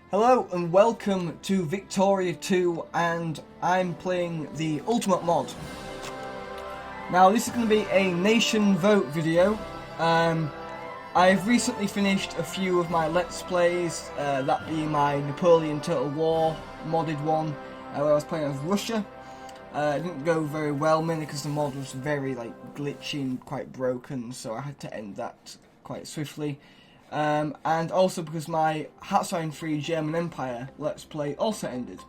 Hello and welcome to Victoria 2, and I'm playing the Ultimate mod. Now this is going to be a nation vote video. I've recently finished a few of my Let's Plays, that being my Napoleon Total War modded one, where I was playing as Russia. It didn't go very well, mainly because the mod was very glitchy and quite broken, so I had to end that quite swiftly. And also because my Haswell free German Empire Let's Play also ended.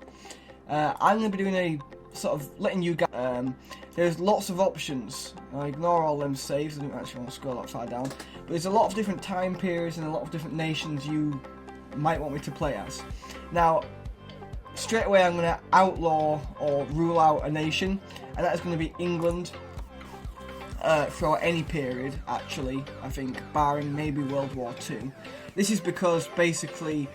I'm going to be doing a sort of letting you guys. There's lots of options. I ignore all them saves. I don't actually want to scroll that far down. But there's a lot of different time periods and a lot of different nations you might want me to play as. Now, straight away I'm going to outlaw or rule out a nation, and that is going to be England. For any period, actually, I think, barring maybe World War II. This is because, basically,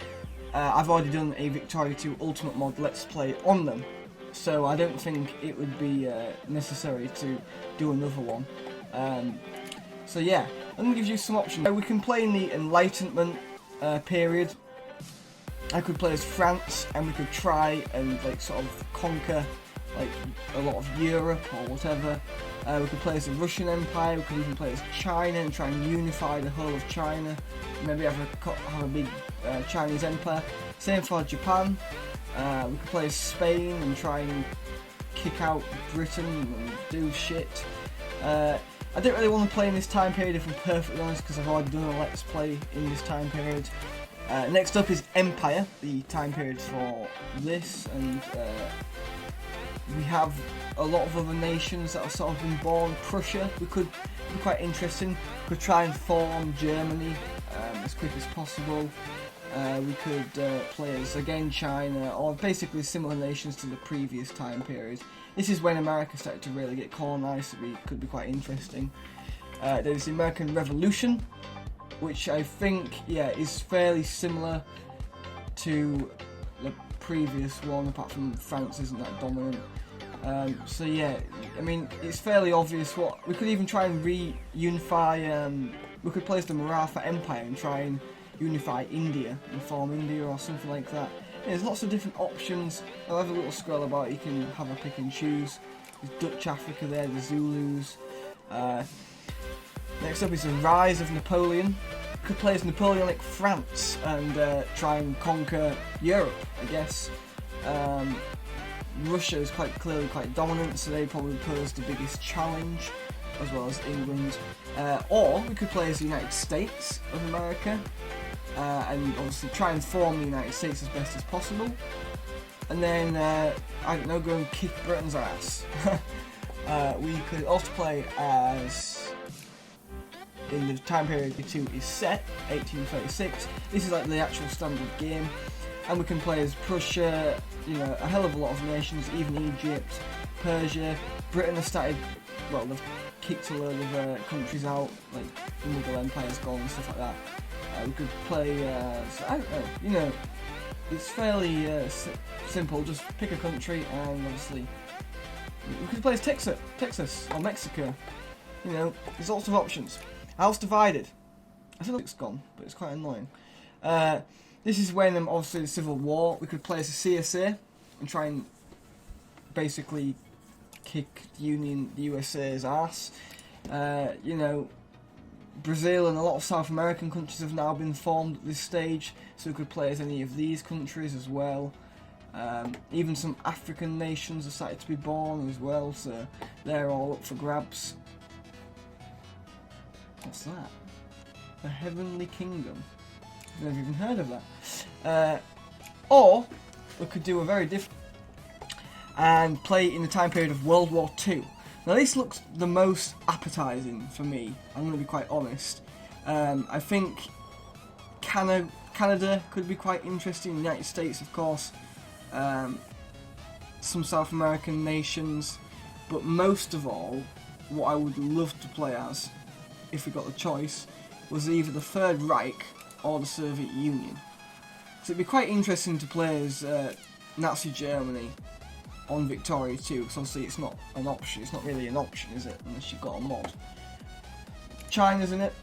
I've already done a Victoria 2 Ultimate Mod Let's Play on them, so I don't think it would be necessary to do another one. So yeah, I'm going to give you some options. We can play in the Enlightenment period. I could play as France, and we could try and sort of conquer a lot of Europe or whatever. We could play as the Russian Empire. We could even play as China and try and unify the whole of China. Maybe have a big Chinese empire. Same for Japan. We could play as Spain and try and kick out Britain and do shit. I don't really want to play in this time period, if I'm perfectly honest, because I've already done a Let's Play in this time period. Next up is Empire, the time period for this, and we have a lot of other nations that have sort of been born. Prussia, we could be quite interesting. We could try and form Germany as quick as possible. We could play as, again, China, or basically similar nations to the previous time period. This is when America started to really get colonised, so it could be quite interesting. There's the American Revolution, which I think, yeah, is fairly similar to the previous one, apart from France isn't that dominant. So yeah, I mean, it's fairly obvious what we could even try and reunify. We could play as the Maratha Empire and try and unify India and form India or something like that. Yeah, there's lots of different options. I'll have a little scroll about. You can have a pick and choose. There's Dutch Africa there, the Zulus. Next up is the rise of Napoleon. Could play as Napoleonic France and try and conquer Europe, I guess. Russia is quite clearly quite dominant, so they probably pose the biggest challenge, as well as England. Or we could play as the United States of America, and obviously try and form the United States as best as possible. And then, I don't know, go and kick Britain's ass. We could also play as, in the time period 2 is set, 1836. This is like the actual standard game. And we can play as Prussia, you know, a hell of a lot of nations, even Egypt, Persia. Britain has started, well, they've kicked a load of countries out, like the Mughal Empire's gone and stuff like that. We could play as, I don't know, you know, it's fairly simple, just pick a country, and obviously we could play as Texas or Mexico. You know, there's lots of options. House divided. I feel like it's gone, but it's quite annoying. This is when, obviously, the Civil War. We could play as a CSA and try and basically kick the USA's ass. You know, Brazil and a lot of South American countries have now been formed at this stage, so we could play as any of these countries as well. Even some African nations have started to be born as well, so they're all up for grabs. What's that? The Heavenly Kingdom. I've never even heard of that. Or we could do a very different and play in the time period of World War II. Now this looks the most appetising for me, I'm going to be quite honest. I think Canada could be quite interesting, the United States of course, some South American nations, but most of all, what I would love to play as, if we got the choice, was either the Third Reich or the Soviet Union. So it'd be quite interesting to play as Nazi Germany on Victoria 2, because obviously it's not an option, it's not really an option, is it, unless you've got a mod. China's in it,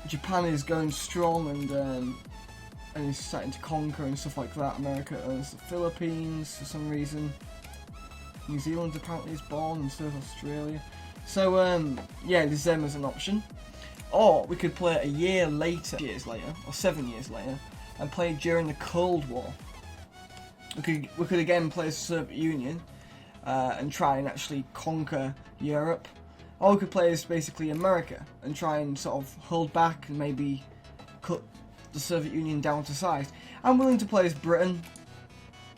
Japan is going strong, and and is starting to conquer and stuff like that. America owns the Philippines for some reason. New Zealand apparently is born, and so is Australia. So yeah, there's them as an option. Or we could play a year later, or 7 years later, and play during the Cold War. We could again play as the Soviet Union and try and actually conquer Europe. Or we could play as basically America and try and sort of hold back and maybe cut the Soviet Union down to size. I'm willing to play as Britain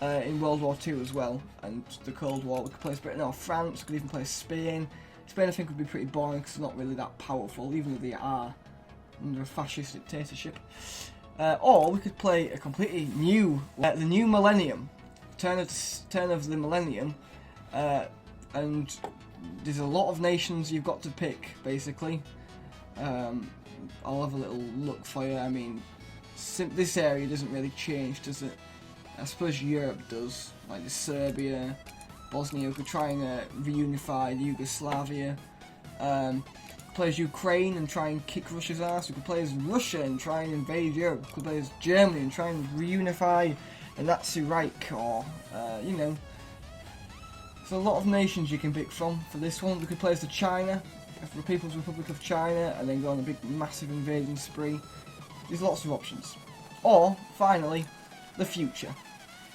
in World War II as well, and the Cold War. We could play as Britain or France. We could even play as Spain. Spain I think would be pretty boring because it's not really that powerful, even though they are under a fascist dictatorship. Or we could play a completely new, the new millennium, turn of the millennium, and there's a lot of nations you've got to pick, basically. I'll have a little look for you. I mean, this area doesn't really change, does it? I suppose Europe does, like the Serbia, Bosnia. We could try and reunify Yugoslavia. Play as Ukraine and try and kick Russia's ass. We could play as Russia and try and invade Europe. We could play as Germany and try and reunify the Nazi Reich, or, you know. There's a lot of nations you can pick from for this one. We could play as the China, the People's Republic of China, and then go on a big, massive invading spree. There's lots of options. Or, finally, the future.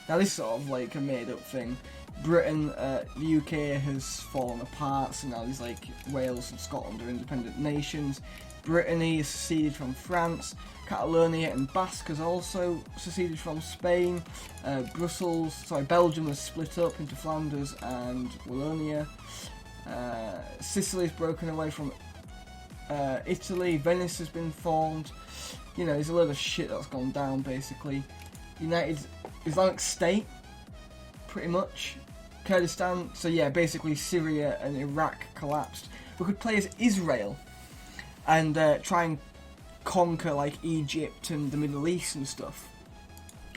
Now, this is sort of like a made-up thing. Britain, the UK has fallen apart, so now there's like Wales and Scotland are independent nations. Brittany is seceded from France. Catalonia and Basque has also seceded from Spain. Belgium has split up into Flanders and Wallonia. Sicily has broken away from Italy. Venice has been formed. You know, there's a load of shit that's gone down, basically. United Islamic State, pretty much. Kurdistan, so yeah, basically Syria and Iraq collapsed. We could play as Israel and try and conquer like Egypt and the Middle East and stuff.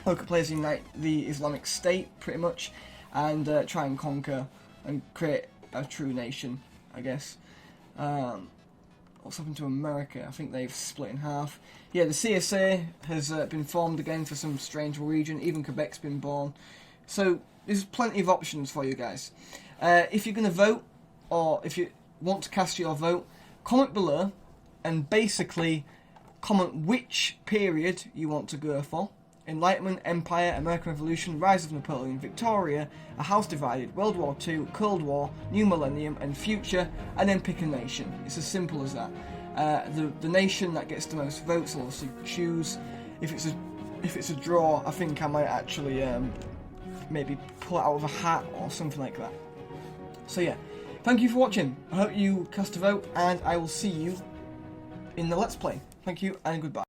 Or we could play as the Islamic State, pretty much, and try and conquer and create a true nation, I guess. What's happened to America? I think they've split in half. Yeah, the CSA has been formed again for some strange region. Even Quebec's been born. So there's plenty of options for you guys. If you're going to vote, or if you want to cast your vote, comment below and basically comment which period you want to go for. Enlightenment, Empire, American Revolution, Rise of Napoleon, Victoria, A House Divided, World War II, Cold War, New Millennium, and Future, and then pick a nation. It's as simple as that. The nation that gets the most votes will obviously choose. If it's a draw, I think I might actually maybe pull it out of a hat or something like that. So yeah, thank you for watching. I hope you cast a vote, and I will see you in the Let's Play. Thank you, and goodbye.